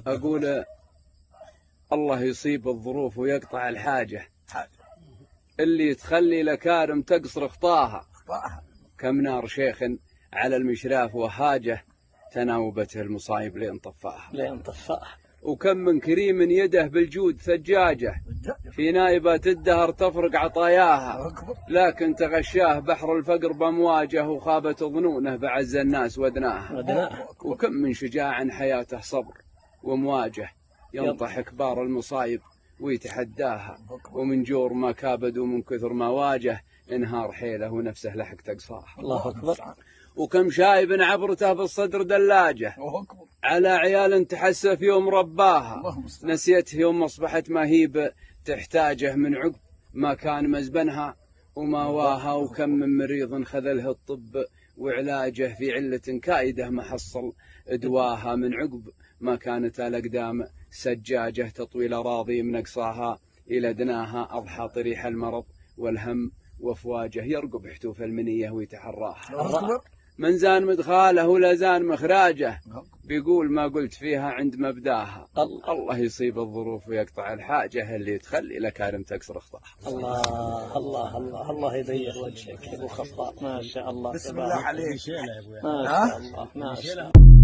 أقول الله يصيب الظروف ويقطع الحاجة اللي تخلي لكارم تقصر خطاها. كم نار شيخ على المشراف وهاجه تناوبته المصايب لين طفاها. وكم من كريم يده بالجود ثجاجه في نائبات الدهر تفرق عطاياها، لكن تغشاه بحر الفقر بمواجه وخابت ظنونه بعز الناس ودناها. وكم من شجاع حياته صبر ومواجه ينطح كبار المصايب ويتحداها، ومن جور ما كابد ومن كثر ما واجه انهار حيله ونفسه لحق تقصاها. الله أكبر. وكم شايب عبرته بالصدر دلاجه على عيال تحسف يوم رباها، نسيته يوم أصبحت مهيب تحتاجه من عقب ما كان مزبنها وماواها. وكم من مريض خذله الطب وعلاجه في علة كائده محصل دواها، من عقب ما كانت الأقدام سجاجه تطويل راضي من أقصاها إلى دناها. أضحى طريح المرض والهم وافواجه يرقب حتوف المنية ويتحراها. من زان مدخاله ولا زان مخراجه بيقول ما قلت فيها عند مبداها. الله يصيب الظروف ويقطع الحاجة اللي تخلي لكارم تكسر خطاها. الله الله الله الله يبيض وجهك يا ابو خطاب، ما شاء الله. بسم الله عليك. ما شاء الله ما شاء الله.